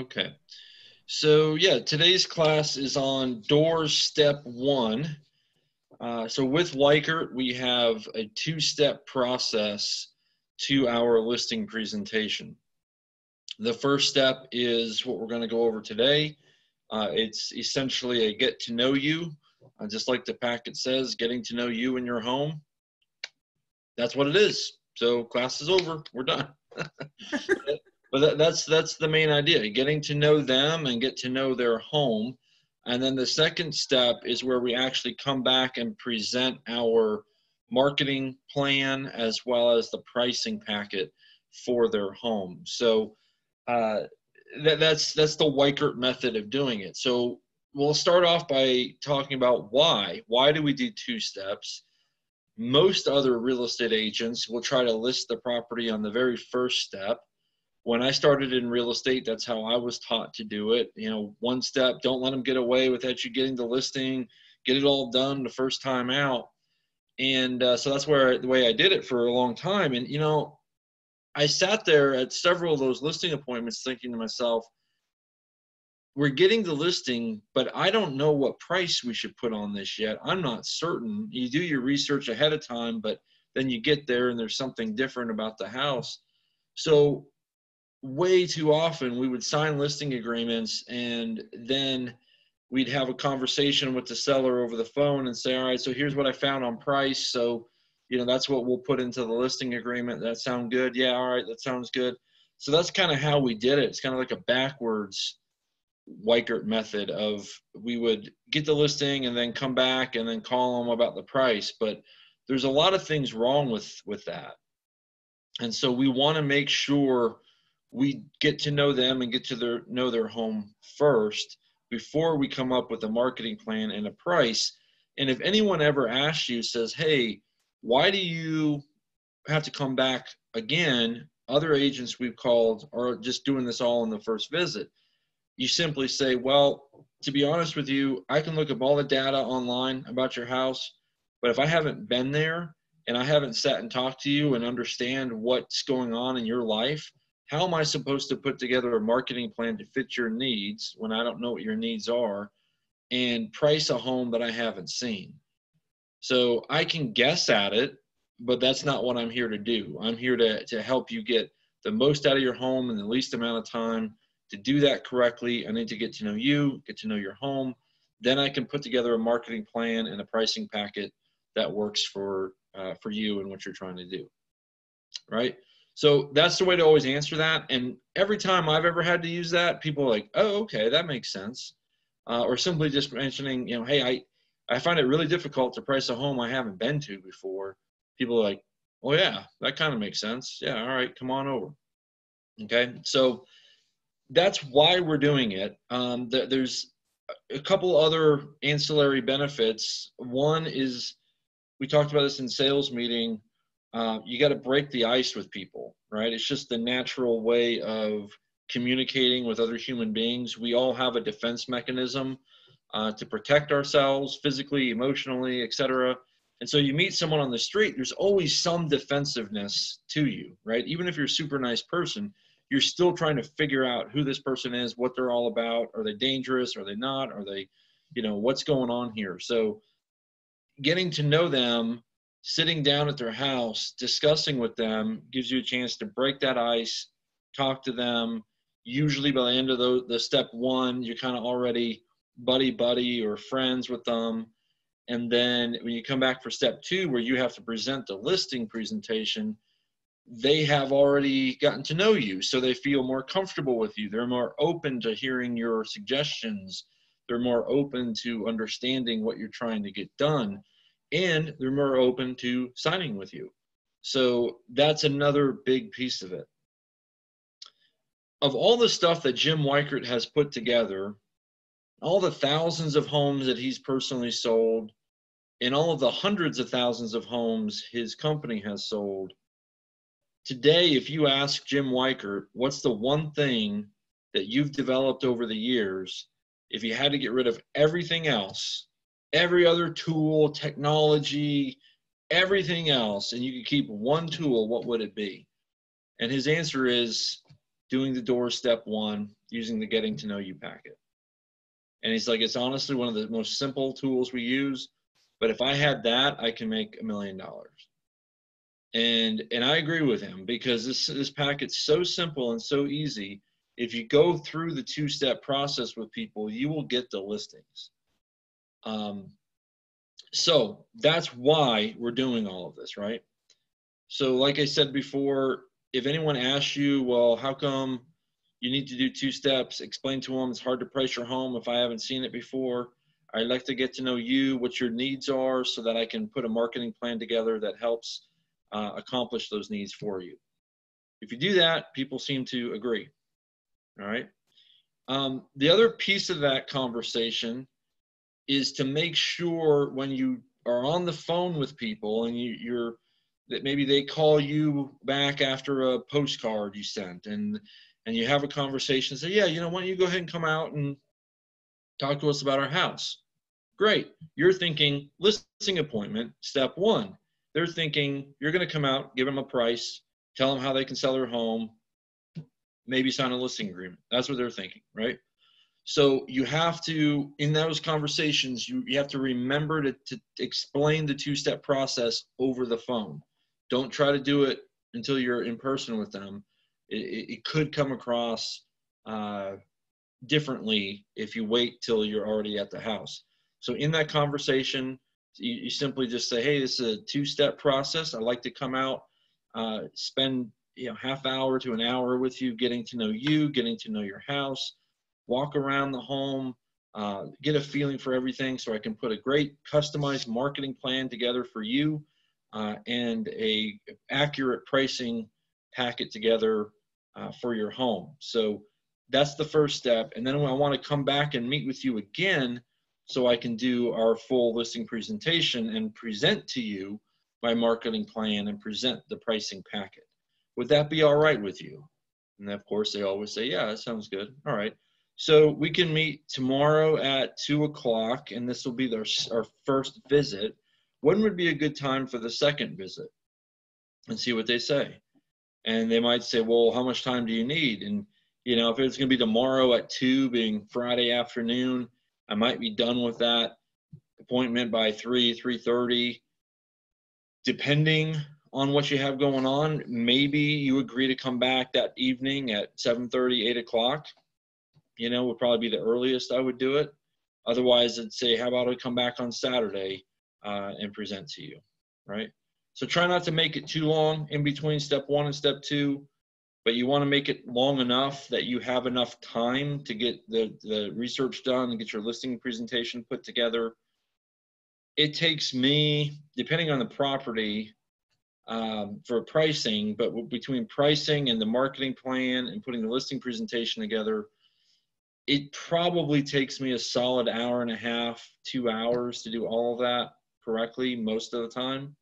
Okay. So yeah, today's class is on doors step one. So with Weichert, we have a two-step process to our listing presentation. The first step is what we're going to go over today. It's essentially a get to know you, just like the packet says, getting to know you in your home. That's what it is. So class is over. We're done. But that's the main idea, getting to know them and get to know their home. And then the second step is where we actually come back and present our marketing plan as well as the pricing packet for their home. So that's the Weichert method of doing it. So we'll start off by talking about why. Why do we do two steps? Most other real estate agents will try to list the property on the very first step. When I started in real estate, that's how I was taught to do it. You know, one step, don't let them get away without you getting the listing, get it all done the first time out. And so that's the way I did it for a long time. And, you know, I sat there at several of those listing appointments thinking to myself, we're getting the listing, but I don't know what price we should put on this yet. I'm not certain. You do your research ahead of time, but then you get there and there's something different about the house. So way too often we would sign listing agreements and then we'd have a conversation with the seller over the phone and say, all right, so here's what I found on price. So, you know, that's what we'll put into the listing agreement. That sound good? Yeah. All right. That sounds good. So that's kind of how we did it. It's kind of like a backwards Weichert method of we would get the listing and then come back and then call them about the price. But there's a lot of things wrong with that. And so we want to make sure we get to know them and get to know their home first before we come up with a marketing plan and a price. And if anyone ever asks you, says, hey, why do you have to come back again? Other agents we've called are just doing this all in the first visit. You simply say, well, to be honest with you, I can look up all the data online about your house, but if I haven't been there and I haven't sat and talked to you and understand what's going on in your life, how am I supposed to put together a marketing plan to fit your needs when I don't know what your needs are and price a home that I haven't seen? So I can guess at it, but that's not what I'm here to do. I'm here to help you get the most out of your home in the least amount of time. To do that correctly, I need to get to know you, get to know your home. Then I can put together a marketing plan and a pricing packet that works for you and what you're trying to do, right? So that's the way to always answer that. And every time I've ever had to use that, people are like, oh, okay, that makes sense. Or simply just mentioning, you know, hey, I find it really difficult to price a home I haven't been to before. People are like, oh, yeah, that kind of makes sense. Yeah, all right, come on over. Okay, so that's why we're doing it. There's a couple other ancillary benefits. One is, we talked about this in sales meeting, you got to break the ice with people, right? It's just the natural way of communicating with other human beings. We all have a defense mechanism to protect ourselves physically, emotionally, etc. And so you meet someone on the street, there's always some defensiveness to you, right? Even if you're a super nice person, you're still trying to figure out who this person is, what they're all about. Are they dangerous? Are they not? Are they, you know, what's going on here? So getting to know them, sitting down at their house, discussing with them gives you a chance to break that ice, talk to them. Usually by the end of the step one, you're kind of already buddy or friends with them. And then when you come back for step two, where you have to present the listing presentation, they have already gotten to know you, so they feel more comfortable with you. They're more open to hearing your suggestions. They're more open to understanding what you're trying to get done, and they're more open to signing with you. So that's another big piece of it. Of all the stuff that Jim Weichert has put together, all the thousands of homes that he's personally sold, and all of the hundreds of thousands of homes his company has sold, today, if you ask Jim Weichert, what's the one thing that you've developed over the years, if you had to get rid of everything else, every other tool, technology, everything else, and you could keep one tool, what would it be? And his answer is doing the door step one using the Getting to Know You packet. And he's like, it's honestly one of the most simple tools we use, but if I had that, I can make $1 million. And I agree with him, because this packet's so simple and so easy. If you go through the two-step process with people, you will get the listings. So that's why we're doing all of this, right? So like I said before, if anyone asks you, well, how come you need to do two steps, explain to them it's hard to price your home if I haven't seen it before. I'd like to get to know you, what your needs are, so that I can put a marketing plan together that helps accomplish those needs for you. If you do that, people seem to agree. All right. The other piece of that conversation is to make sure when you are on the phone with people and you're that maybe they call you back after a postcard you sent, and you have a conversation, say, yeah, you know, why don't you go ahead and come out and talk to us about our house? Great. You're thinking listing appointment, step one. They're thinking you're going to come out, give them a price, tell them how they can sell their home, maybe sign a listing agreement. That's what they're thinking, right? So you have to, in those conversations, you have to remember to explain the two-step process over the phone. Don't try to do it until you're in person with them. It could come across differently if you wait till you're already at the house. So in that conversation, you simply just say, hey, this is a two-step process. I'd like to come out, spend half hour to an hour with you, getting to know you, getting to know your house, walk around the home, get a feeling for everything, so I can put a great customized marketing plan together for you, and a accurate pricing packet together for your home. So that's the first step. And then I want to come back and meet with you again so I can do our full listing presentation and present to you my marketing plan and present the pricing packet. Would that be all right with you? And of course, they always say, yeah, that sounds good. All right. So we can meet tomorrow at 2 o'clock, and this will be our first visit. When would be a good time for the second visit? And see what they say. And they might say, well, how much time do you need? And, if it's going to be tomorrow at 2, being Friday afternoon, I might be done with that appointment by 3:30. Depending on what you have going on, maybe you agree to come back that evening at 7:30, 8 o'clock. Would probably be the earliest I would do it. Otherwise, I'd say, how about I come back on Saturday and present to you, right? So try not to make it too long in between step 1 and step 2, but you want to make it long enough that you have enough time to get the research done and get your listing presentation put together. It takes me, depending on the property, for pricing, but between pricing and the marketing plan and putting the listing presentation together, it probably takes me a solid hour and a half, 2 hours to do all of that correctly most of the time.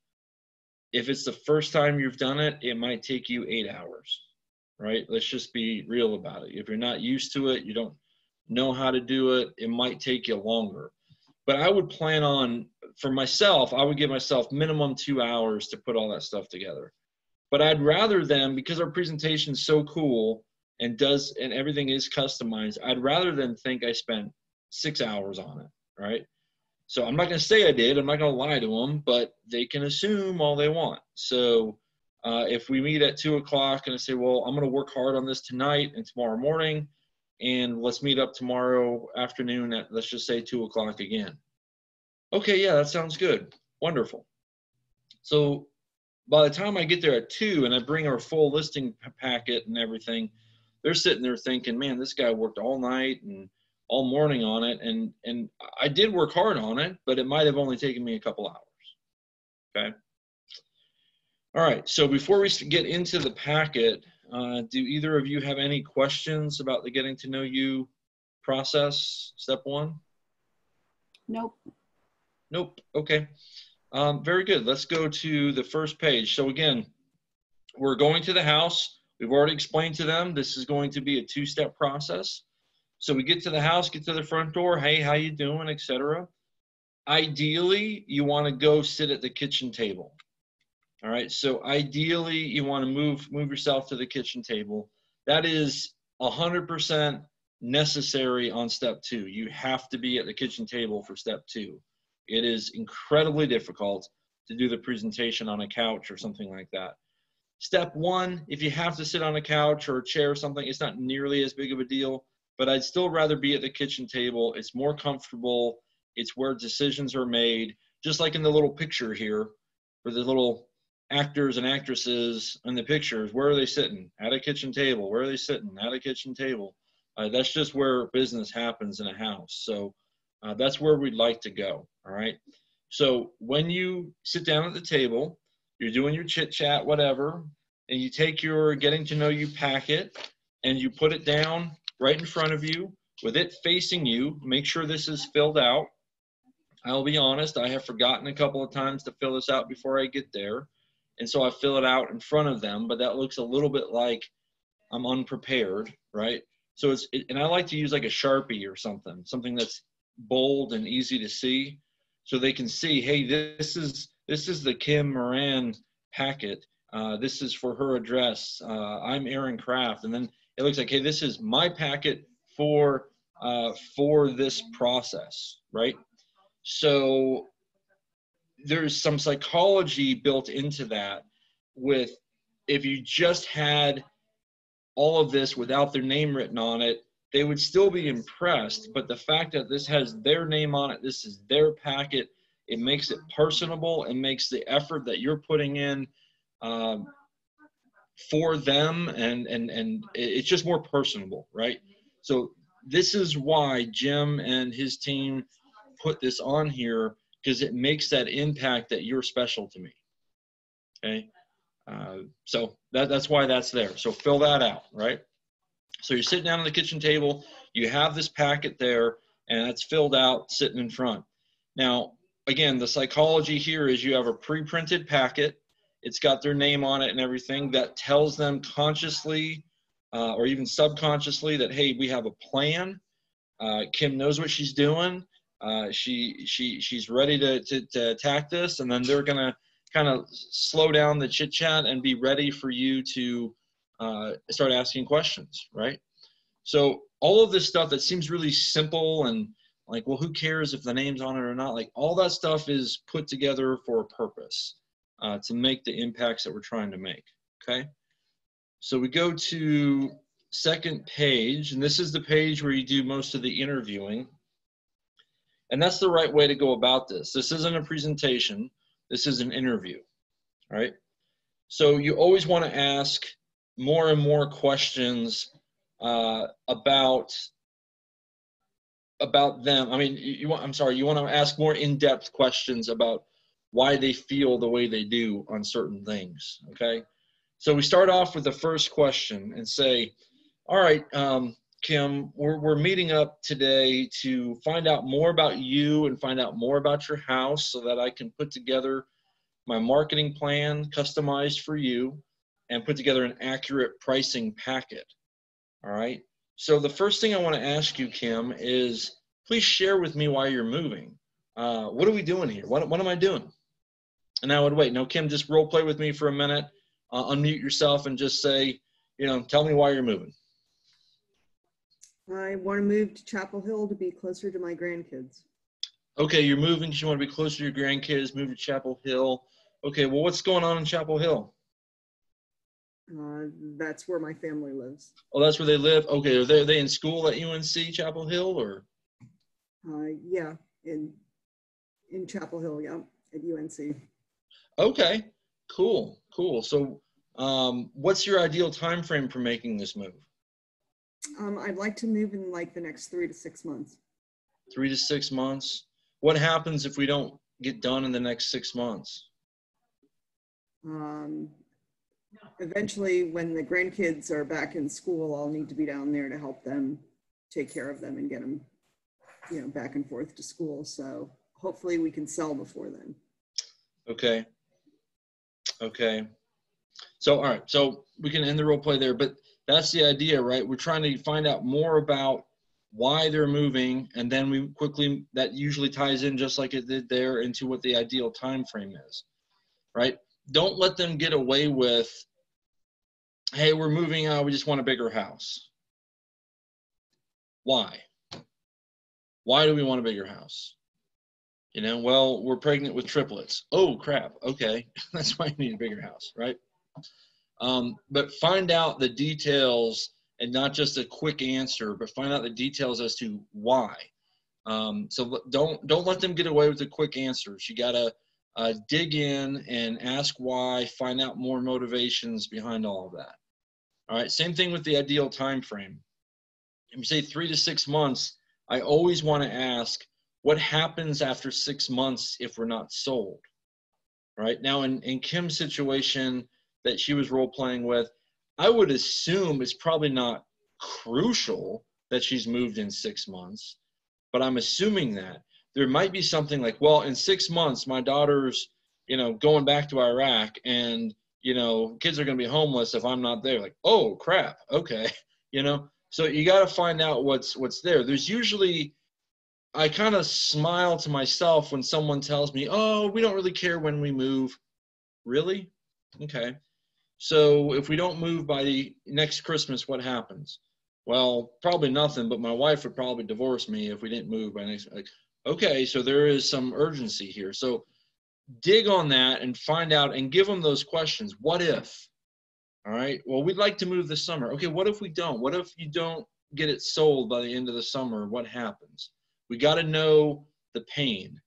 If it's the first time you've done it, it might take you 8 hours, right? Let's just be real about it. If you're not used to it, you don't know how to do it, it might take you longer. But I would plan on, for myself, I would give myself minimum 2 hours to put all that stuff together. But I'd rather them, because our presentation is so cool and everything is customized, I'd rather them think I spent 6 hours on it, right? So I'm not going to say I did. I'm not going to lie to them, but they can assume all they want. So if we meet at 2 o'clock and I say, well, I'm going to work hard on this tonight and tomorrow morning, and let's meet up tomorrow afternoon at, let's just say, 2 o'clock again. Okay, yeah, that sounds good. Wonderful. So by the time I get there at 2 and I bring our full listing packet and everything, they're sitting there thinking, man, this guy worked all night and all morning on it. And I did work hard on it, but it might have only taken me a couple hours. Okay. All right. So before we get into the packet, do either of you have any questions about the getting to know you process, step 1? Nope. Nope. Okay. Very good. Let's go to the first page. So again, we're going to the house. We've already explained to them this is going to be a 2-step process. So we get to the house, get to the front door. Hey, how you doing, etc. Ideally, you want to go sit at the kitchen table. All right. So ideally, you want to move yourself to the kitchen table. That is 100% necessary on step 2. You have to be at the kitchen table for step 2. It is incredibly difficult to do the presentation on a couch or something like that. Step 1, if you have to sit on a couch or a chair or something, it's not nearly as big of a deal, but I'd still rather be at the kitchen table. It's more comfortable. It's where decisions are made, just like in the little picture here for the little actors and actresses in the pictures. Where are they sitting? At a kitchen table. Where are they sitting? At a kitchen table. That's just where business happens in a house. So that's where we'd like to go, all right? So when you sit down at the table, you're doing your chit chat, whatever, and you take your getting to know you packet and you put it down right in front of you with it facing you. Make sure this is filled out. I'll be honest, I have forgotten a couple of times to fill this out before I get there. And so I fill it out in front of them, but that looks a little bit like I'm unprepared, right? So and I like to use like a Sharpie or something that's bold and easy to see, so they can see, hey, this is the Kim Moran packet. This is for her address. I'm Aaron Kraft, and then it looks like, hey, this is my packet for this process, right? So there's some psychology built into that. With if you just had all of this without their name written on it, they would still be impressed. But the fact that this has their name on it, this is their packet, it makes it personable and makes the effort that you're putting in for them, and it's just more personable, right? So this is why Jim and his team put this on here, because it makes that impact that you're special to me, okay? So that's why that's there. So fill that out, right? So you're sitting down at the kitchen table, you have this packet there, and it's filled out sitting in front. Now, again, the psychology here is you have a pre-printed packet. It's got their name on it and everything. That tells them consciously or even subconsciously that, hey, we have a plan. Kim knows what she's doing. She's ready to attack this, and then they're going to kind of slow down the chit chat and be ready for you to start asking questions, right? So all of this stuff that seems really simple and like, well, who cares if the name's on it or not? Like, all that stuff is put together for a purpose, to make the impacts that we're trying to make, okay? So we go to second page, and this is the page where you do most of the interviewing. And that's the right way to go about this. This isn't a presentation. This is an interview, all right? So you always want to ask more and more questions about them. I mean, you want to ask more in-depth questions about why they feel the way they do on certain things, okay? So we start off with the first question and say, all right, Kim, we're meeting up today to find out more about you and find out more about your house so that I can put together my marketing plan customized for you and put together an accurate pricing packet, all right? So the first thing I want to ask you, Kim, is please share with me why you're moving. What are we doing here? What am I doing? And I would wait. No, Kim, just role play with me for a minute. Unmute yourself and just say, tell me why you're moving. I want to move to Chapel Hill to be closer to my grandkids. Okay, you're moving because you want to be closer to your grandkids, move to Chapel Hill. Okay, well, what's going on in Chapel Hill? That's where my family lives. Oh, that's where they live? Okay, are they in school at UNC Chapel Hill, or? Yeah, in Chapel Hill, yeah, at UNC. Okay, cool. So what's your ideal time frame for making this move? I'd like to move in like the next 3 to 6 months. 3 to 6 months. What happens if we don't get done in the next 6 months? Eventually, when the grandkids are back in school, I'll need to be down there to help them, take care of them and get them, back and forth to school. So hopefully we can sell before then. Okay. So, all right. So we can end the role play there, but that's the idea, right? We're trying to find out more about why they're moving, and then we quickly, that usually ties in just like it did there into what the ideal time frame is, right? Don't let them get away with, hey, we're moving out, we just want a bigger house. Why? Why do we want a bigger house? You know, well, we're pregnant with triplets. Oh, crap. Okay. That's why I need a bigger house, right? But find out the details, and not just a quick answer, but find out the details as to why. So don't let them get away with the quick answers. You got to dig in and ask why, find out more motivations behind all of that. All right, same thing with the ideal time frame. If you say 3 to 6 months, I always want to ask, what happens after 6 months if we're not sold? Right now, in Kim's situation that she was role playing with, I would assume it's probably not crucial that she's moved in 6 months, but I'm assuming that there might be something like, well, in 6 months, my daughter's, going back to Iraq, and, kids are going to be homeless if I'm not there. Like, oh, crap. Okay. So you got to find out what's there. There's usually, I kind of smile to myself when someone tells me, oh, we don't really care when we move. Really? Okay. So if we don't move by next Christmas, what happens? Well, probably nothing, but my wife would probably divorce me if we didn't move by next. Like, okay, so there is some urgency here. So dig on that and find out and give them those questions. What if? All right. Well, we'd like to move this summer. Okay, what if we don't? What if you don't get it sold by the end of the summer? What happens? We got to know the pain,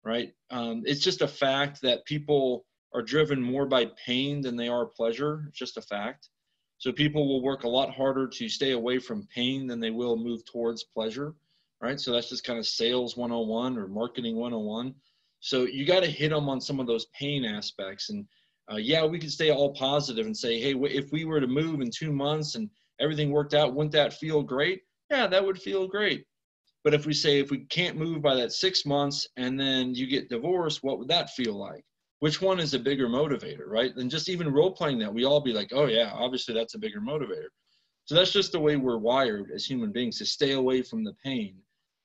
right? It's just a fact that people are driven more by pain than they are pleasure. It's just a fact. So people will work a lot harder to stay away from pain than they will move towards pleasure, right? So that's just kind of sales 101 or marketing 101. So you got to hit them on some of those pain aspects. And yeah, we could stay all positive and say, hey, if we were to move in 2 months and everything worked out, wouldn't that feel great? Yeah, that would feel great. But if we say, if we can't move by that 6 months and then you get divorced, what would that feel like? Which one is a bigger motivator, right? And just even role playing that, we all be like, oh yeah, obviously that's a bigger motivator. So that's just the way we're wired as human beings, to stay away from the pain.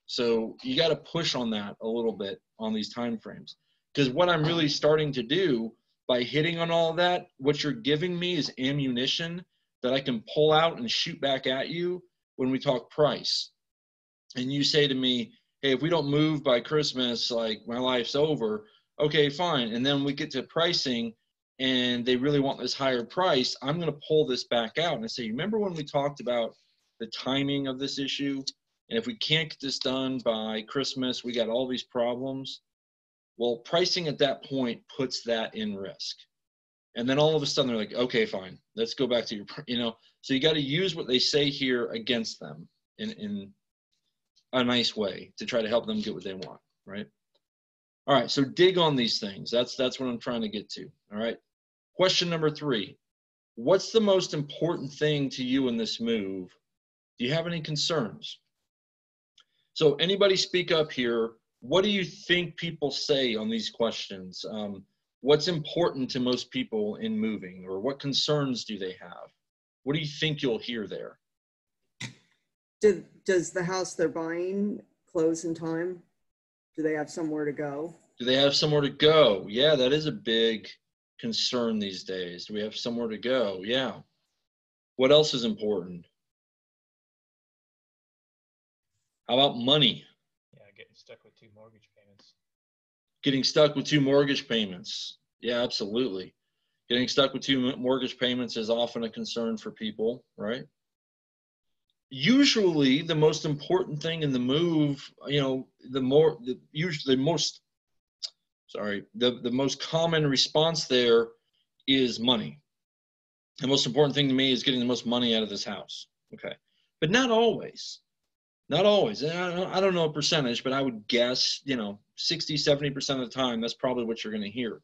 So you got to push on that a little bit on these time frames. Because what I'm really starting to do by hitting on all of that, what you're giving me is ammunition that I can pull out and shoot back at you when we talk price. And you say to me, hey, if we don't move by Christmas, like my life's over. Okay, fine. And then we get to pricing and they really want this higher price. I'm going to pull this back out and I say, remember when we talked about the timing of this issue? And if we can't get this done by Christmas, we got all these problems. Well, pricing at that point puts that in risk. And then all of a sudden they're like, okay, fine, let's go back to your, so you got to use what they say here against them in a nice way to try to help them get what they want, right? All right, so dig on these things. That's what I'm trying to get to, all right? Question number 3, what's the most important thing to you in this move? Do you have any concerns? So anybody speak up here. What do you think people say on these questions? What's important to most people in moving, or what concerns do they have? What do you think you'll hear there? Does the house they're buying close in time? Do they have somewhere to go? Do they have somewhere to go? Yeah, that is a big concern these days. Do we have somewhere to go? Yeah. What else is important? How about money? Yeah, getting stuck with 2 mortgage payments. Getting stuck with 2 mortgage payments. Yeah, absolutely. Getting stuck with 2 mortgage payments is often a concern for people, right? Usually the most important thing in the move, the most common response there is money. The most important thing to me is getting the most money out of this house. Okay. But not always. Not always. I don't know a percentage, but I would guess, 60, 70% of the time, that's probably what you're going to hear.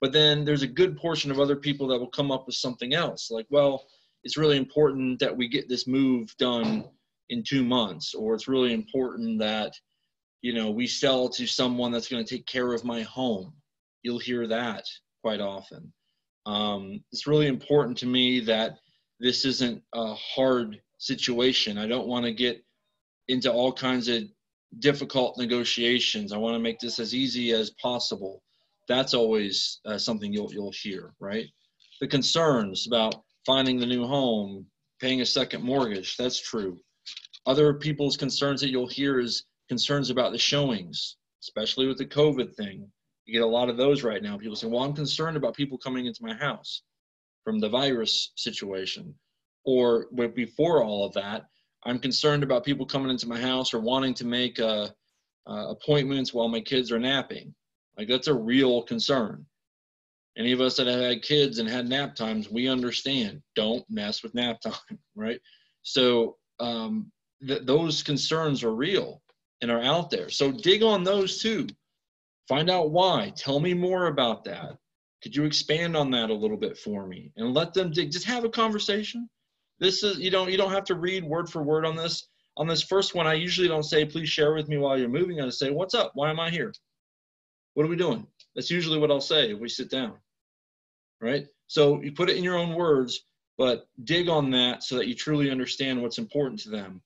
But then there's a good portion of other people that will come up with something else. Like, well, it's really important that we get this move done in 2 months, or it's really important that, we sell to someone that's going to take care of my home. You'll hear that quite often. It's really important to me that this isn't a hard situation. I don't want to get into all kinds of difficult negotiations. I want to make this as easy as possible. That's always something you'll hear, right? The concerns about finding the new home, paying a second mortgage, that's true. Other people's concerns that you'll hear is concerns about the showings, especially with the COVID thing. You get a lot of those right now. People say, well, I'm concerned about people coming into my house from the virus situation. Or before all of that, I'm concerned about people coming into my house or wanting to make appointments while my kids are napping. Like, that's a real concern. Any of us that have had kids and had nap times, we understand, don't mess with nap time, right? So those concerns are real and are out there. So dig on those too. Find out why. Tell me more about that. Could you expand on that a little bit for me? And let them dig. Just have a conversation. This is, you don't have to read word for word on this. On this first one, I usually don't say, please share with me while you're moving. I just say, what's up? Why am I here? What are we doing? That's usually what I'll say if we sit down, right? So you put it in your own words, but dig on that so that you truly understand what's important to them.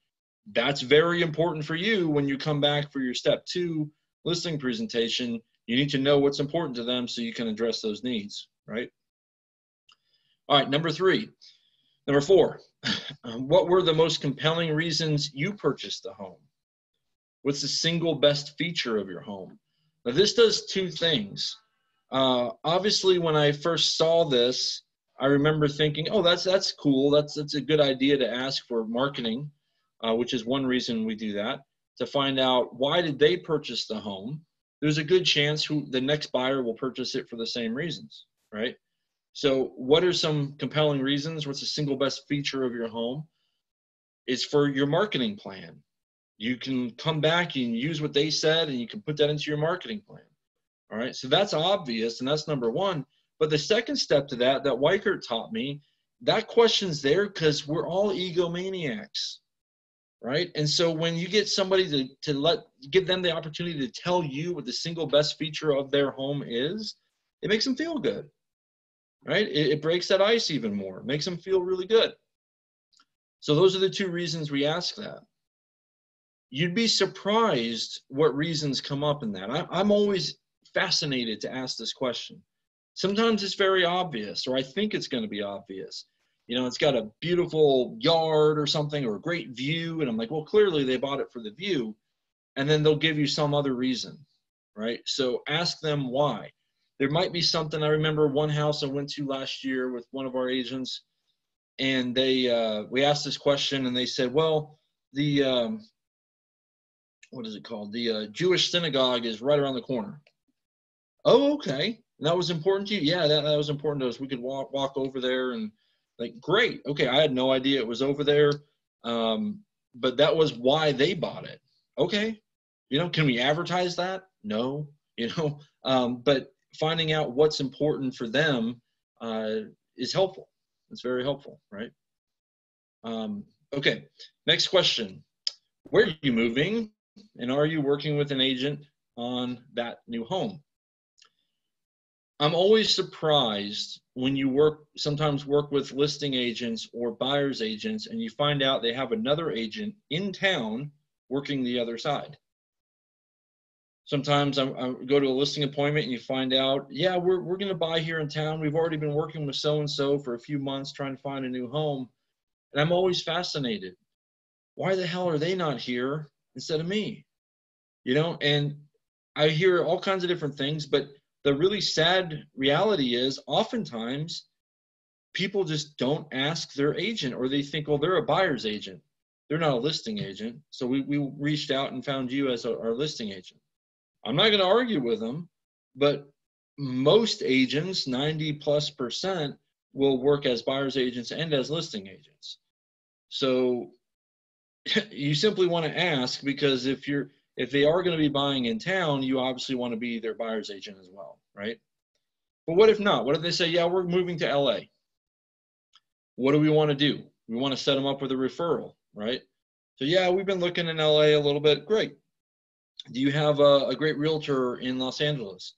That's very important for you when you come back for your step 2 listing presentation. You need to know what's important to them so you can address those needs, right? All right, number 4, what were the most compelling reasons you purchased the home? What's the single best feature of your home? Now, this does 2 things. Obviously, when I first saw this, I remember thinking, oh, that's cool. That's a good idea to ask for marketing, which is one reason we do that, to find out why did they purchase the home. There's a good chance the next buyer will purchase it for the same reasons, right? So what are some compelling reasons? What's the single best feature of your home? It's for your marketing plan. You can come back and use what they said, and you can put that into your marketing plan. All right, so that's obvious, and that's number 1. But the second step to that Weichert taught me, that question's there because we're all egomaniacs, right? And so when you get somebody to give them the opportunity to tell you what the single best feature of their home is, it makes them feel good, right? It breaks that ice even more. It makes them feel really good. So those are the 2 reasons we ask that. You'd be surprised what reasons come up in that. I'm always fascinated to ask this question. Sometimes it's very obvious, or I think it's going to be obvious. You know, it's got a beautiful yard or something, or a great view, and I'm like, well, clearly they bought it for the view, and then they'll give you some other reason, right? So ask them why. There might be something. I remember one house I went to last year with one of our agents, and we asked this question, and they said, well, the what is it called? The Jewish synagogue is right around the corner. Oh, okay. And that was important to you? Yeah, that was important to us. We could walk over there and like, great. Okay, I had no idea it was over there. But that was why they bought it. Okay. You know, can we advertise that? No. You know, but finding out what's important for them is helpful. It's very helpful, right? Okay, next question. Where are you moving? And are you working with an agent on that new home? I'm always surprised when you sometimes work with listing agents or buyer's agents, and you find out they have another agent in town working the other side. Sometimes I go to a listing appointment and you find out, yeah, we're going to buy here in town. We've already been working with so-and-so for a few months trying to find a new home. And I'm always fascinated. Why the hell are they not here instead of me? You know, and I hear all kinds of different things, but the really sad reality is oftentimes people just don't ask their agent, or they think, well, they're a buyer's agent. They're not a listing agent. So we reached out and found you as our listing agent. I'm not going to argue with them, but most agents, 90+%, will work as buyer's agents and as listing agents. So you simply want to ask, because if they are going to be buying in town, you obviously want to be their buyer's agent as well, right? But what if not? What if they say, yeah, we're moving to LA? What do we want to do? We want to set them up with a referral, right? So yeah, we've been looking in LA a little bit. Great. Do you have a great realtor in Los Angeles?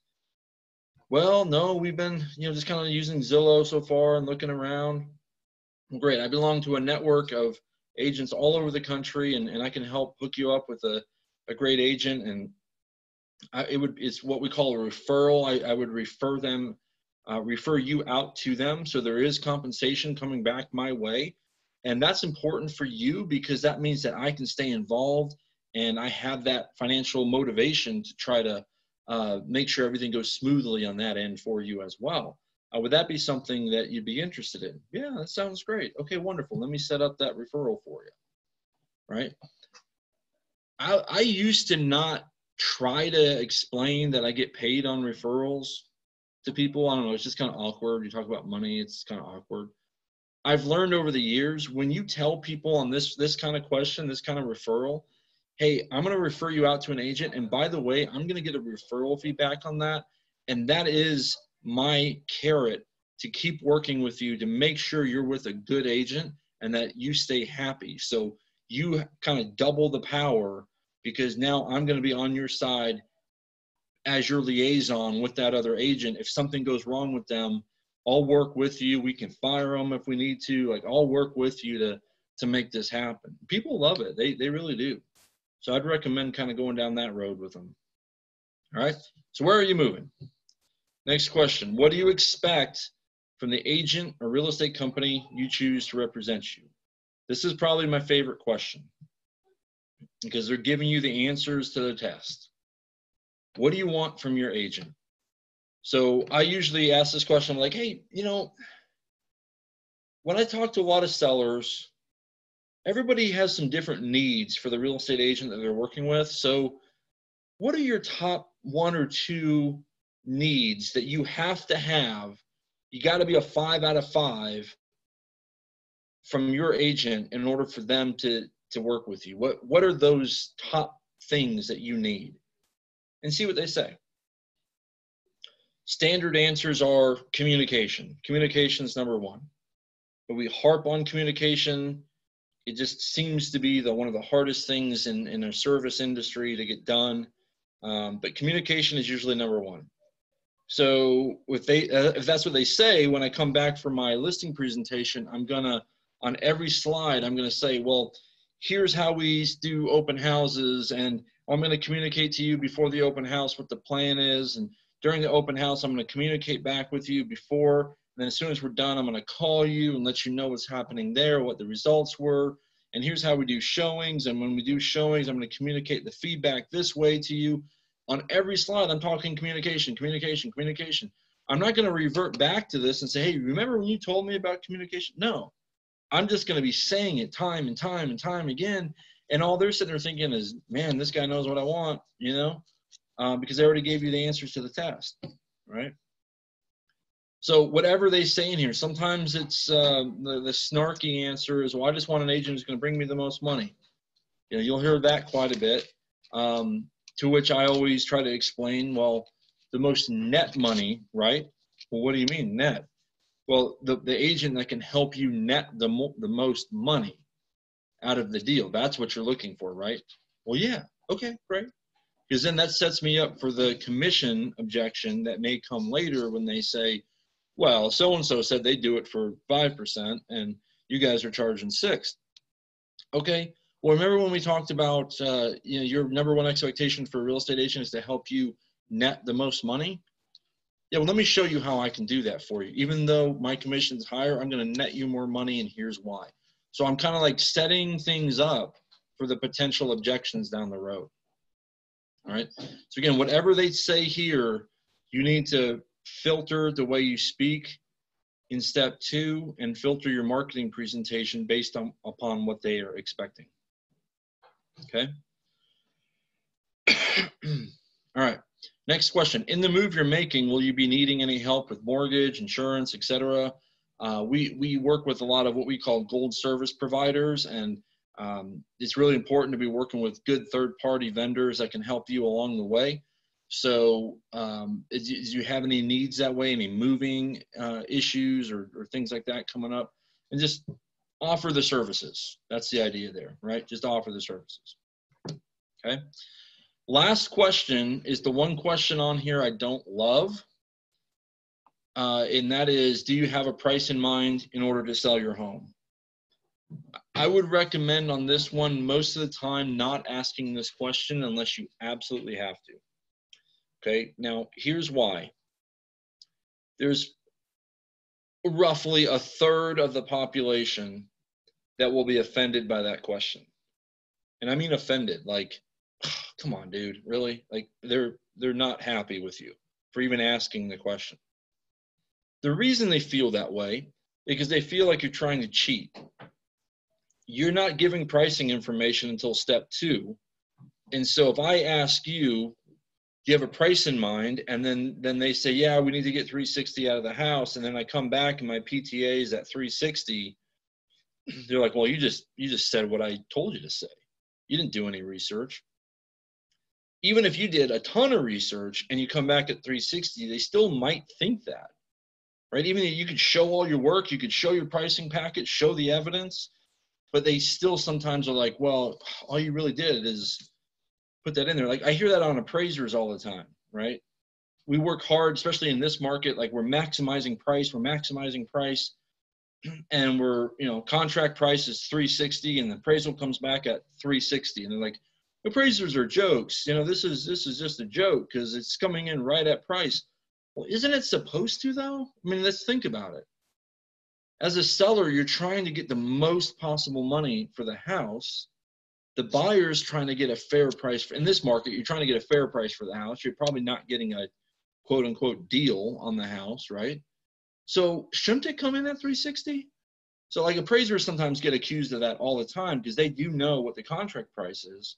Well, no, we've been, just kind of using Zillow so far and looking around. Great. I belong to a network of agents all over the country, and I can help hook you up with a great agent. And it's what we call a referral. I would refer you out to them. So there is compensation coming back my way. And that's important for you because that means that I can stay involved and I have that financial motivation to try to make sure everything goes smoothly on that end for you as well. Would that be something that you'd be interested in? Yeah, that sounds great. Okay, wonderful. Let me set up that referral for you, right? I used to not try to explain that I get paid on referrals to people. I don't know, it's just kind of awkward. You talk about money, it's kind of awkward. I've learned over the years, when you tell people on this kind of question, this kind of referral, hey, I'm going to refer you out to an agent. And by the way, I'm going to get a referral fee back on that. And that is my carrot to keep working with you to make sure you're with a good agent and that you stay happy. So you kind of double the power because now I'm going to be on your side as your liaison with that other agent. If something goes wrong with them, I'll work with you. We can fire them if we need to. Like, I'll work with you to make this happen. People love it. They really do. So I'd recommend kind of going down that road with them. All right. So where are you moving? Next question. What do you expect from the agent or real estate company you choose to represent you? This is probably my favorite question because they're giving you the answers to the test. What do you want from your agent? So I usually ask this question, I'm like, hey, you know, when I talk to a lot of sellers, everybody has some different needs for the real estate agent that they're working with. So what are your top 1 or 2 needs that you have to have? You got to be a 5 out of 5 from your agent in order for them to work with you. What are those top things that you need? And see what they say. Standard answers are communication. Communication is number 1. But we harp on communication. It just seems to be one of the hardest things in a service industry to get done. But communication is usually number 1. So if that's what they say, when I come back for my listing presentation, I'm gonna, on every slide, I'm gonna say, well, here's how we do open houses, and I'm gonna communicate to you before the open house what the plan is, and during the open house, I'm gonna communicate back with you before, and then as soon as we're done, I'm gonna call you and let you know what's happening there, what the results were, and here's how we do showings, and when we do showings, I'm gonna communicate the feedback this way to you. On every slide, I'm talking communication, communication, communication. I'm not gonna revert back to this and say, hey, remember when you told me about communication? No, I'm just gonna be saying it time and time and time again, and all they're sitting there thinking is, man, this guy knows what I want, you know? Because they already gave you the answers to the test, right? So whatever they say in here, sometimes it's the snarky answer is, well, I just want an agent who's going to bring me the most money. You know, you'll hear that quite a bit, to which I always try to explain, well, the most net money, right? Well, what do you mean net? Well, the agent that can help you net the most money out of the deal, that's what you're looking for, right? Well, yeah, okay, great. Because then that sets me up for the commission objection that may come later when they say, well, so-and-so said they do it for 5% and you guys are charging 6%. Okay, well, remember when we talked about, you know, your number 1 expectation for a real estate agent is to help you net the most money? Yeah, well, let me show you how I can do that for you. Even though my commission's higher, I'm going to net you more money, and here's why. So I'm kind of like setting things up for the potential objections down the road. All right. So again, whatever they say here, you need to filter the way you speak in step 2 and filter your marketing presentation based upon what they are expecting. Okay. All right. Next question. In the move you're making, will you be needing any help with mortgage, insurance, etc.? We work with a lot of what we call gold service providers, and it's really important to be working with good third-party vendors that can help you along the way. So do you have any needs that way, any moving issues or things like that coming up? And just offer the services. That's the idea there, right? Just offer the services. Okay. Last question is the one question on here I don't love. And that is, do you have a price in mind in order to sell your home? I would recommend on this one, most of the time, not asking this question unless you absolutely have to. Okay, now here's why. There's roughly a third of the population that will be offended by that question. And I mean offended, like, come on, dude, really? Like they're not happy with you for even asking the question. The reason they feel that way because they feel like you're trying to cheat. You're not giving pricing information until step 2. And so if I ask you, do you have a price in mind? And then they say, yeah, we need to get 360 out of the house. And then I come back and my PTA is at 360. They're like, well, you just said what I told you to say. You didn't do any research. Even if you did a ton of research and you come back at 360, they still might think that, right? Even if you could show all your work, you could show your pricing package, show the evidence, but they still sometimes are like, well, all you really did is put that in there. Like I hear that on appraisers all the time, right? We work hard, especially in this market, like we're maximizing price, and we're, contract price is 360 and the appraisal comes back at 360. And they're like, appraisers are jokes. This is just a joke because it's coming in right at price. Well, isn't it supposed to though? I mean, let's think about it. As a seller, you're trying to get the most possible money for the house. The buyer's trying to get a fair price. In this market, you're trying to get a fair price for the house. You're probably not getting a quote unquote deal on the house, right? So shouldn't it come in at 360? So like appraisers sometimes get accused of that all the time because they do know what the contract price is.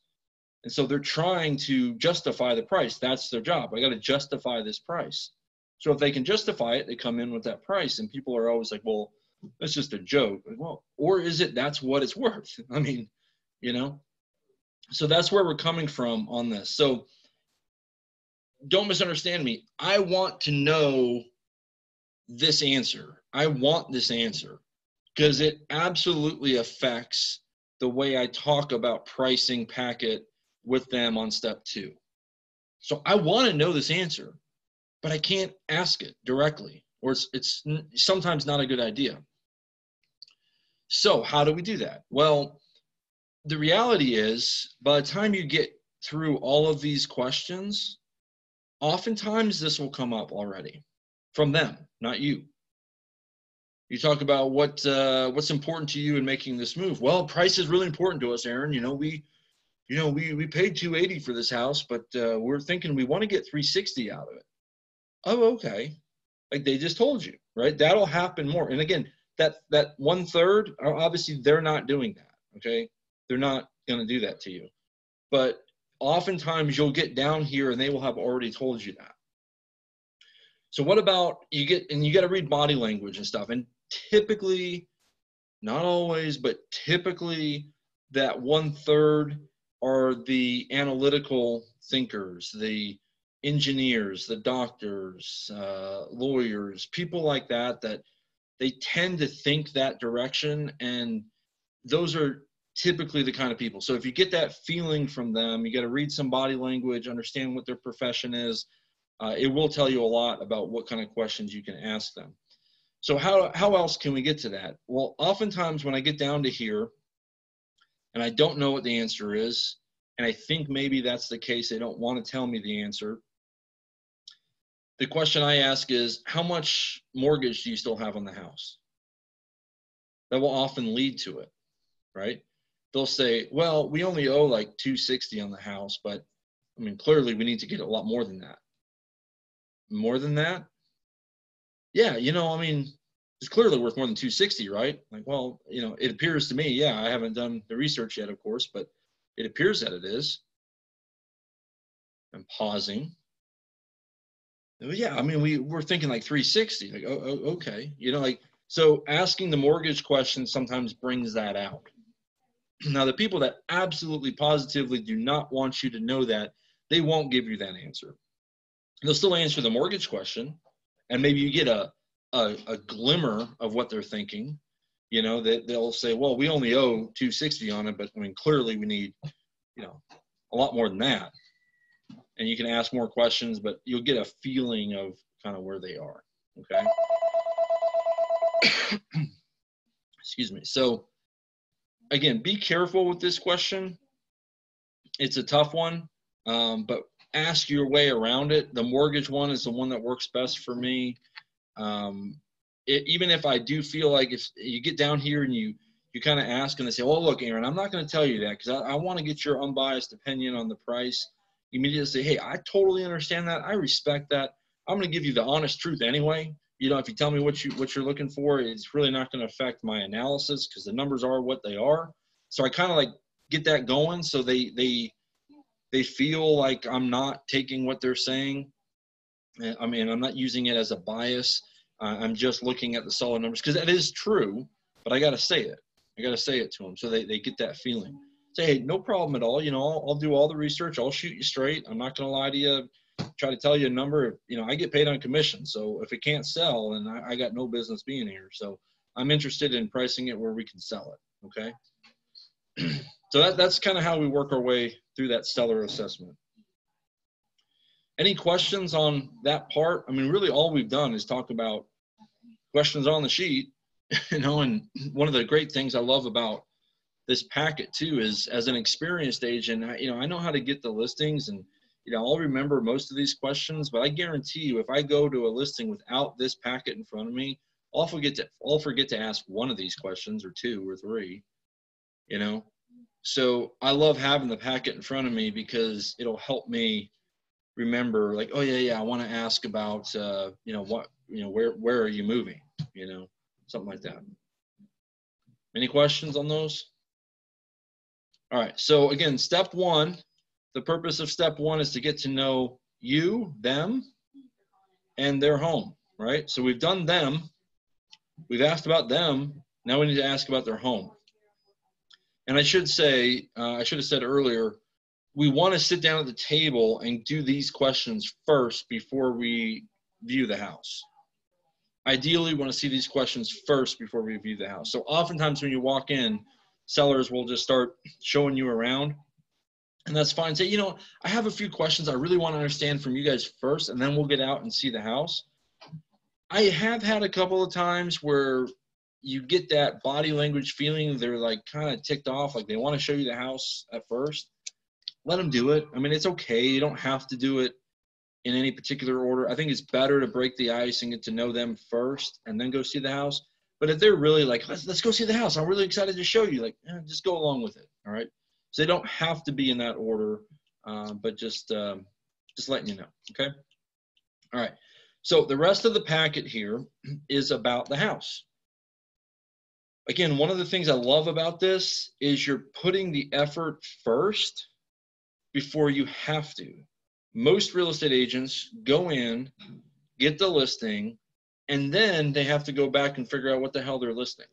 And so they're trying to justify the price. That's their job. I got to justify this price. So if they can justify it, they come in with that price. And people are always like, well, that's just a joke. Like, well, or is it that's what it's worth? I mean, so that's where we're coming from on this. So don't misunderstand me. I want to know this answer. I want this answer because it absolutely affects the way I talk about pricing packet with them on step 2. So I want to know this answer, but I can't ask it directly, or it's sometimes not a good idea. So how do we do that? Well, the reality is by the time you get through all of these questions, oftentimes this will come up already from them, not you. You talk about what's important to you in making this move. Well, price is really important to us, Aaron. We paid $280 for this house, but we're thinking we want to get 360 out of it. Oh, okay. Like they just told you, right? That'll happen more. And again, that 1/3, obviously they're not doing that. Okay, they're not going to do that to you. But oftentimes you'll get down here and they will have already told you that. So what about you got to read body language and stuff. And typically, not always, but typically that 1/3 are the analytical thinkers, the engineers, the doctors, lawyers, people like that they tend to think that direction. And those are typically the kind of people. So if you get that feeling from them, you got to read some body language, understand what their profession is. It will tell you a lot about what kind of questions you can ask them. So how else can we get to that? Well, oftentimes when I get down to here and I don't know what the answer is, and I think maybe that's the case, they don't want to tell me the answer, the question I ask is, how much mortgage do you still have on the house? That will often lead to it, right? They'll say, well, we only owe like $260 on the house, but I mean, clearly we need to get a lot more than that. More than that? Yeah, I mean, it's clearly worth more than $260, right? Like, well, it appears to me, yeah, I haven't done the research yet, of course, but it appears that it is. I'm pausing. Yeah, I mean, we're thinking like 360. Like, oh, okay. So asking the mortgage question sometimes brings that out. Now, the people that absolutely positively do not want you to know that, they won't give you that answer. They'll still answer the mortgage question, and maybe you get a glimmer of what they're thinking. That they'll say, well, we only owe $260 on it, but I mean, clearly we need, a lot more than that. And you can ask more questions, but you'll get a feeling of kind of where they are. Okay. Excuse me. So again, be careful with this question. It's a tough one, but ask your way around it. The mortgage one is the one that works best for me. Even if I do feel like if you get down here and you you kind of ask and they say, "Oh, look, Aaron, I'm not going to tell you that because I want to get your unbiased opinion on the price." You immediately say, "Hey, I totally understand that. I respect that. I'm going to give you the honest truth anyway. You know, if you tell me what you're looking for, it's really not going to affect my analysis because the numbers are what they are." So I kind of like get that going so they feel like I'm not taking what they're saying. I mean, I'm not using it as a bias. I'm just looking at the solid numbers because that is true, but I got to say it. I got to say it to them so they get that feeling. Say, hey, no problem at all. You know, I'll do all the research. I'll shoot you straight. I'm not going to lie to you, try to tell you a number. You know, I get paid on commission. So if it can't sell, then I got no business being here. So I'm interested in pricing it where we can sell it. Okay. So that's kind of how we work our way through that seller assessment. Any questions on that part? I mean, really all we've done is talk about questions on the sheet, you know, and one of the great things I love about this packet too is as an experienced agent, I know how to get the listings and, I'll remember most of these questions, but I guarantee you if I go to a listing without this packet in front of me, I'll forget to ask one of these questions or two or three, So I love having the packet in front of me because it'll help me remember like, oh yeah, I want to ask about, where are you moving? Something like that. Any questions on those? All right. So again, step one, the purpose of step one is to get to know you, them, and their home, right? So we've done them. We've asked about them. Now we need to ask about their home. And I should have said earlier, we want to sit down at the table and do these questions first before we view the house. Ideally, we want to see these questions first before we view the house. So oftentimes when you walk in, sellers will just start showing you around, and that's fine. Say, I have a few questions I really want to understand from you guys first, and then we'll get out and see the house. I have had a couple of times where you get that body language feeling they're like kind of ticked off, like they want to show you the house at first. Let them do it. I mean, it's okay. You don't have to do it in any particular order. I think it's better to break the ice and get to know them first and then go see the house. But if they're really like, let's go see the house, I'm really excited to show you, like, just go along with it. All right. So they don't have to be in that order, but just letting you know. Okay. All right. So the rest of the packet here is about the house. Again, one of the things I love about this is you're putting the effort first before you have to. Most real estate agents go in, get the listing, and then they have to go back and figure out what the hell they're listing.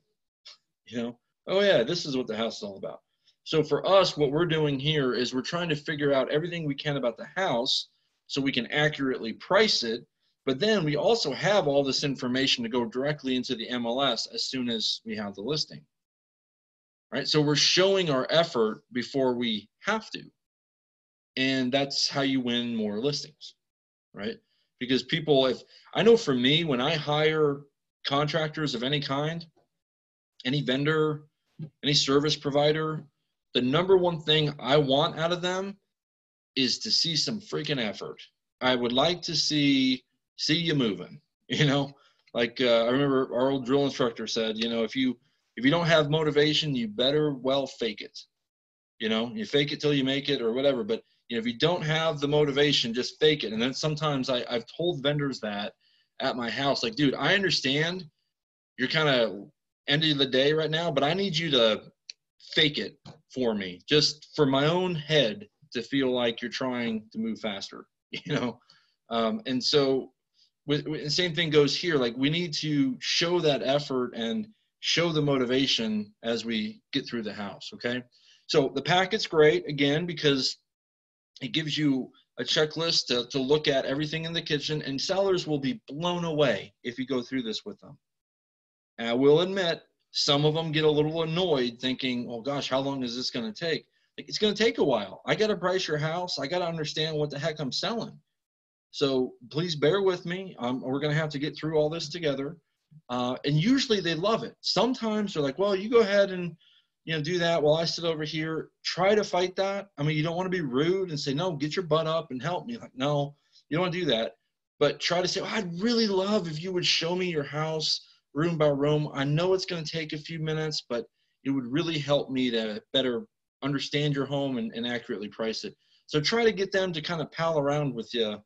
Oh yeah, this is what the house is all about. So for us, what we're doing here is we're trying to figure out everything we can about the house so we can accurately price it, but then we also have all this information to go directly into the MLS as soon as we have the listing. Right? So we're showing our effort before we have to. And that's how you win more listings, right? Because I know for me, when I hire contractors of any kind, any vendor, any service provider, the number one thing I want out of them is to see some freaking effort. I would like to see you moving, like I remember our old drill instructor said, if you don't have motivation, you better well fake it. You fake it till you make it or whatever, but if you don't have the motivation, just fake it. And then sometimes I've told vendors that at my house, like, dude, I understand you're kind of end of the day right now, but I need you to fake it for me, just for my own head to feel like you're trying to move faster, And so the same thing goes here. Like we need to show that effort and show the motivation as we get through the house. Okay. So the packet's great again, because it gives you a checklist to look at everything in the kitchen, and sellers will be blown away if you go through this with them. And I will admit, some of them get a little annoyed thinking, oh gosh, how long is this going to take? Like, it's going to take a while. I got to price your house. I got to understand what the heck I'm selling. So please bear with me. We're going to have to get through all this together. And usually they love it. Sometimes they're like, well, you go ahead and do that while I sit over here. Try to fight that. I mean, you don't want to be rude and say, no, get your butt up and help me. Like, no, you don't want to do that. But try to say, oh, I'd really love if you would show me your house room by room. I know it's going to take a few minutes, but it would really help me to better understand your home and accurately price it. So try to get them to kind of pal around with you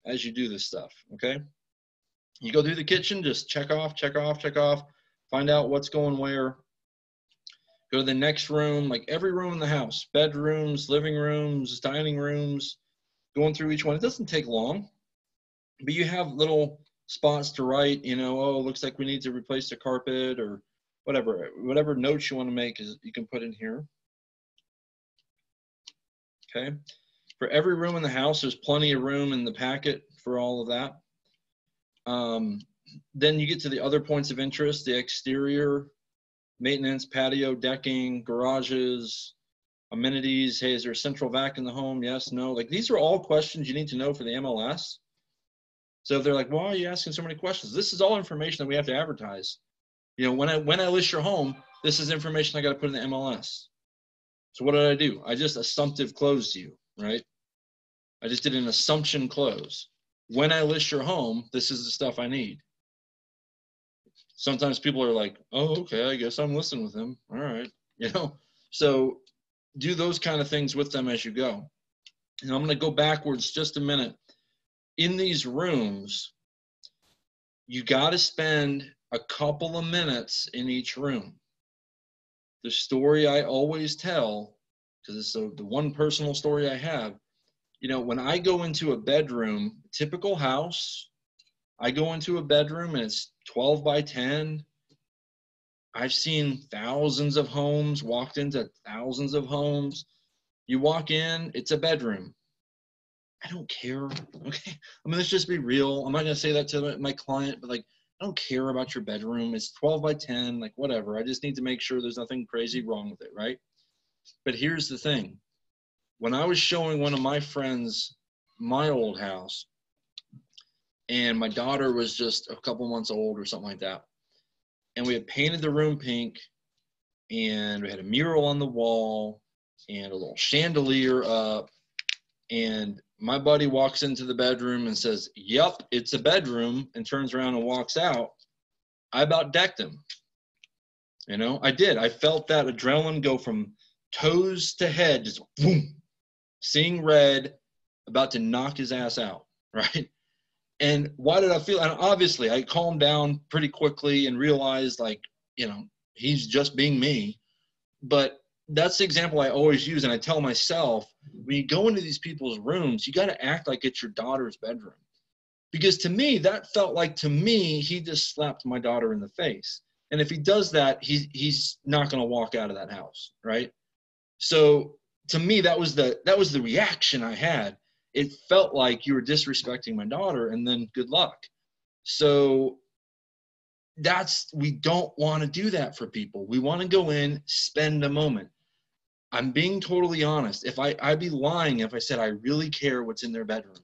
as you do this stuff, okay? You go through the kitchen, just check off, find out what's going where. Go to the next room, like every room in the house, bedrooms, living rooms, dining rooms, going through each one. It doesn't take long, but you have little spots to write, you know, oh, looks like we need to replace the carpet or whatever notes you want to make is you can put in here. Okay. For every room in the house, there's plenty of room in the packet for all of that. Then you get to the other points of interest, the exterior, maintenance, patio, decking, garages, amenities. Hey, is there a central vac in the home? Yes, no. Like these are all questions you need to know for the MLS. So if they're like, why are you asking so many questions? This is all information that we have to advertise. You know, when I list your home, this is information I got to put in the MLS. So what did I do? I just assumptive closed you, right? I just did an assumption close. When I list your home, this is the stuff I need. Sometimes people are like, oh, okay, I guess I'm listening with him. All right. You know, so do those kind of things with them as you go. And I'm going to go backwards just a minute. In these rooms, you got to spend a couple of minutes in each room. The story I always tell, because it's the one personal story I have, you know, when I go into a bedroom, typical house, I go into a bedroom and it's 12 by 10. I've seen thousands of homes, walked into thousands of homes. You walk in, it's a bedroom. I don't care, okay? I mean, let's just be real. I'm not going to say that to my client, but like, I don't care about your bedroom. It's 12 by 10, like whatever. I just need to make sure there's nothing crazy wrong with it, right? But here's the thing. When I was showing one of my friends my old house, and my daughter was just a couple months old or something like that, and we had painted the room pink, and we had a mural on the wall, and a little chandelier up, and my buddy walks into the bedroom and says, yep, it's a bedroom, and turns around and walks out. I about decked him. You know, I did. I felt that adrenaline go from toes to head, just boom, seeing red, about to knock his ass out, right? And why did I feel? And obviously, I calmed down pretty quickly and realized, like, you know, he's just being me. But that's the example I always use, and I tell myself, when you go into these people's rooms, you got to act like it's your daughter's bedroom. Because to me, that felt like, to me, he just slapped my daughter in the face. And if he does that, he's not going to walk out of that house, right? So to me, that was the reaction I had. It felt like you were disrespecting my daughter, and then good luck. So we don't want to do that for people. We want to go in, spend a moment. I'm being totally honest. If I'd be lying if I said I really care what's in their bedroom,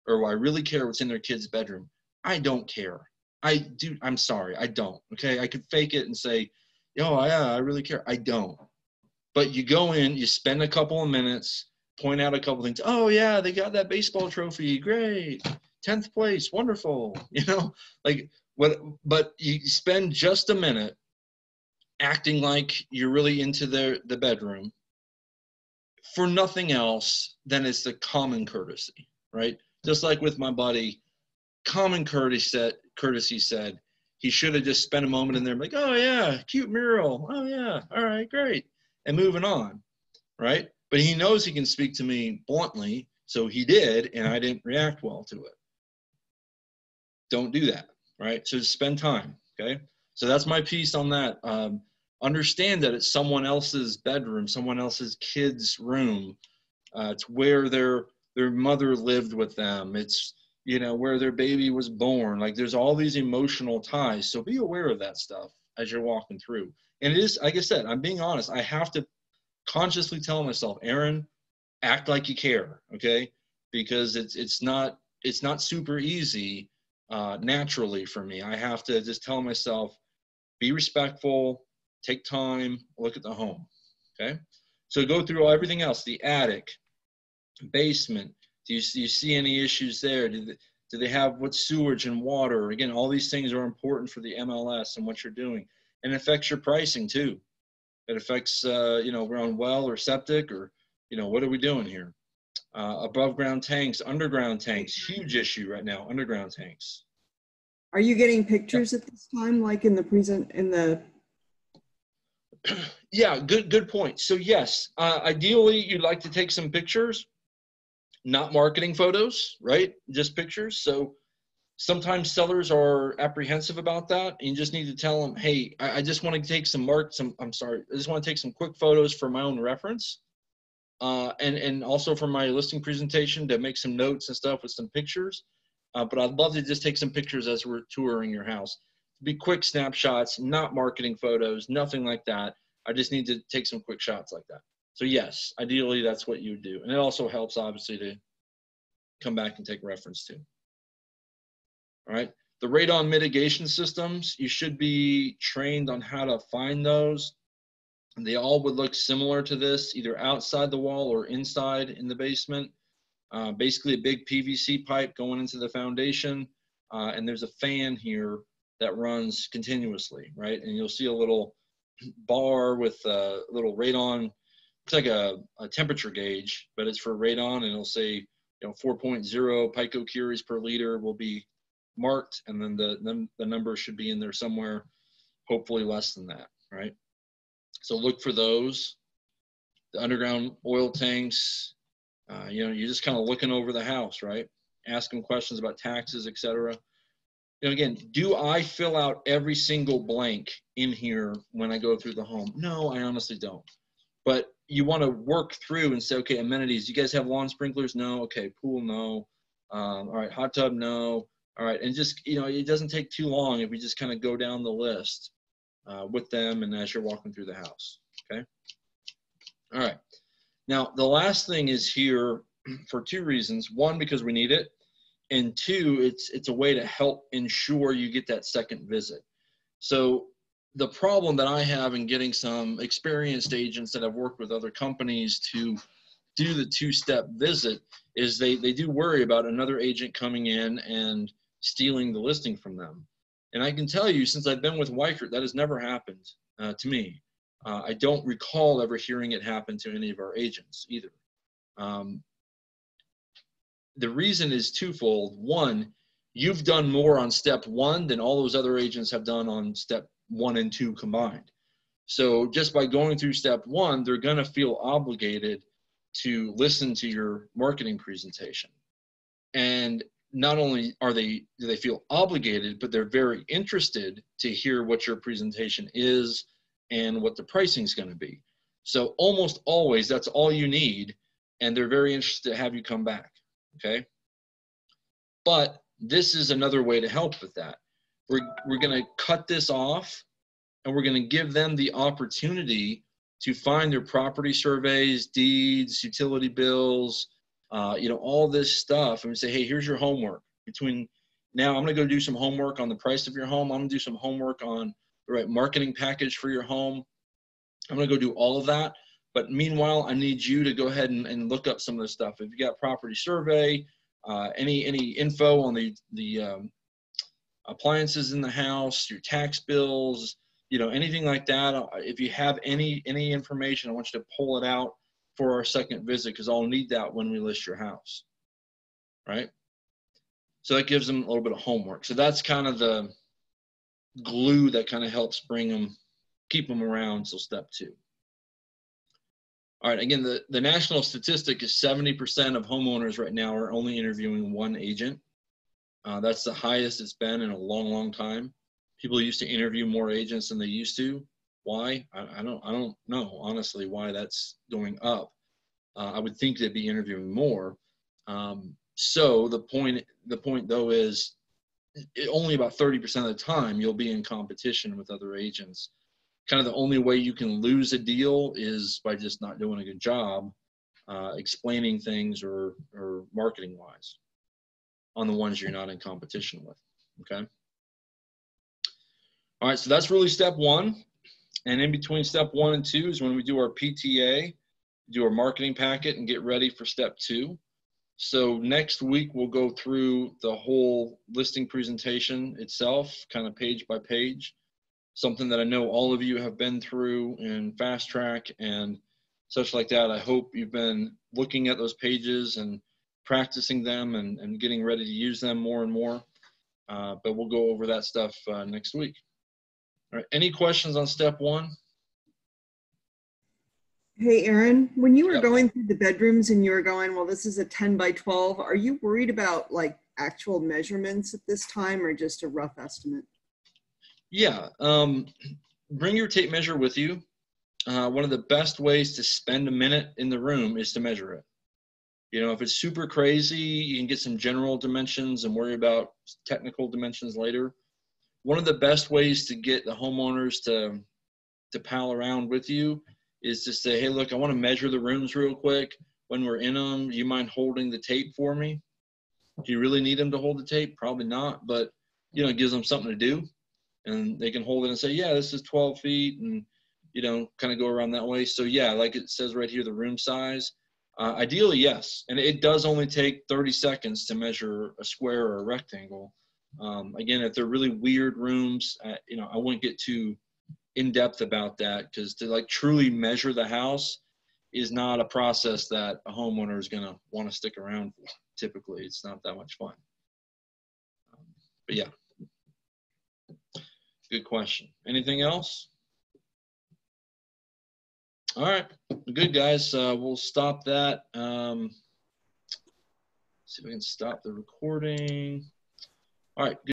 or I really care what's in their kid's bedroom. I don't care. I'm sorry, I don't. Okay, I could fake it and say, oh yeah, I really care. I don't. But you go in, you spend a couple of minutes, point out a couple things. Oh yeah, they got that baseball trophy. Great. 10th place. Wonderful. You know, like what, but you spend just a minute acting like you're really into the bedroom for nothing else than it's the common courtesy, right? Just like with my buddy, common courtesy said he should have just spent a moment in there like, oh yeah, cute mural. Oh yeah, all right, great. And moving on, right? But he knows he can speak to me bluntly, so he did, and I didn't react well to it. Don't do that, right? So just spend time, okay? So that's my piece on that. Understand that it's someone else's bedroom, someone else's kid's room. It's where their mother lived with them. It's, you know, where their baby was born. Like there's all these emotional ties. So be aware of that stuff as you're walking through. And it is, like I said, I'm being honest. I have to consciously tell myself, Aaron, act like you care, okay? Because it's not super easy naturally for me. I have to just tell myself, be respectful, take time, look at the home, okay? So go through everything else, the attic, basement. Do you see any issues there? Do they have what sewage and water? Again, all these things are important for the MLS and what you're doing. And it affects your pricing too. It affects, around well or septic, or, what are we doing here? Above ground tanks, underground tanks, huge issue right now, underground tanks. Are you getting pictures at this time, like in the Yeah, good point. So yes, ideally you'd like to take some pictures, not marketing photos, right? Just pictures. So sometimes sellers are apprehensive about that, and you just need to tell them, hey, I just want to take I just want to take some quick photos for my own reference. And also for my listing presentation to make some notes and stuff with some pictures. But I'd love to just take some pictures as we're touring your house. Be quick snapshots, not marketing photos, nothing like that. I just need to take some quick shots like that. So yes, ideally that's what you would do. And it also helps obviously to come back and take reference to. All right. The radon mitigation systems, you should be trained on how to find those. They all would look similar to this, either outside the wall or inside in the basement. Basically a big PVC pipe going into the foundation, and there's a fan here that runs continuously, right? And you'll see a little bar with a little radon. It's like a temperature gauge, but it's for radon, and it'll say 4.0 picocuries per liter will be marked, and then the number should be in there somewhere, hopefully less than that, right? So look for those. The underground oil tanks, you're just kind of looking over the house, right? Ask them questions about taxes, etc. Again, do I fill out every single blank in here when I go through the home? No, I honestly don't. But you want to work through and say, okay, amenities. You guys have lawn sprinklers? No. Okay, pool? No. All right, hot tub? No. All right, and just, it doesn't take too long if we just kind of go down the list with them and as you're walking through the house, okay? All right. Now, the last thing is here for two reasons. One, because we need it. And two, it's a way to help ensure you get that second visit. So the problem that I have in getting some experienced agents that have worked with other companies to do the two-step visit is they do worry about another agent coming in and stealing the listing from them. And I can tell you, since I've been with Weichert, that has never happened to me. I don't recall ever hearing it happen to any of our agents either. The reason is twofold. One, you've done more on step one than all those other agents have done on step 1 and 2 combined. So just by going through step one, they're going to feel obligated to listen to your marketing presentation. And not only do they feel obligated, but they're very interested to hear what your presentation is and what the pricing is going to be. So almost always that's all you need, and they're very interested to have you come back, okay? But this is another way to help with that. We're going to cut this off, and we're going to give them the opportunity to find their property surveys, deeds, utility bills, all this stuff, and we say, hey, here's your homework. Between now, I'm going to go do some homework on the price of your home. I'm going to do some homework on the right marketing package for your home. I'm going to go do all of that. But meanwhile, I need you to go ahead and look up some of this stuff. If you got property survey, any info on the appliances in the house, your tax bills, anything like that. If you have any information, I want you to pull it out for our second visit, because I'll need that when we list your house, right? So that gives them a little bit of homework. So that's kind of the glue that kind of helps keep them around till step 2. All right, again, the national statistic is 70% of homeowners right now are only interviewing one agent. That's the highest it's been in a long, long time. People used to interview more agents than they used to. Why? I don't know, honestly, why that's going up. I would think they'd be interviewing more. So the point though is only about 30% of the time you'll be in competition with other agents. Kind of the only way you can lose a deal is by just not doing a good job explaining things or marketing wise on the ones you're not in competition with, okay? All right, so that's really step 1. And in between step 1 and 2 is when we do our PTA, do our marketing packet, and get ready for step 2. So next week, we'll go through the whole listing presentation itself, kind of page by page. something that I know all of you have been through in Fast Track and such like that. I hope you've been looking at those pages and practicing them and getting ready to use them more and more. But we'll go over that stuff next week. All right, any questions on step 1? Hey, Aaron, when you were Yep. going through the bedrooms and you were going, well, this is a 10 by 12, are you worried about like actual measurements at this time or just a rough estimate? Yeah, bring your tape measure with you. One of the best ways to spend a minute in the room is to measure it. You know, if it's super crazy, you can get some general dimensions and worry about technical dimensions later. One of the best ways to get the homeowners to pal around with you is to say, hey, look, I want to measure the rooms real quick. When we're in them, do you mind holding the tape for me? Do you really need them to hold the tape? Probably not, but, you know, it gives them something to do. And they can hold it and say, yeah, this is 12 feet, and, you know, kind of go around that way. So, yeah, like it says right here, the room size. Ideally, yes. And it does only take 30 seconds to measure a square or a rectangle. Again, if they're really weird rooms, you know, I wouldn't get too in-depth about that, because to like truly measure the house is not a process that a homeowner is going to want to stick around for. Typically, it's not that much fun. But yeah, good question. Anything else? All right, good guys. We'll stop that. See if we can stop the recording. All right. Good.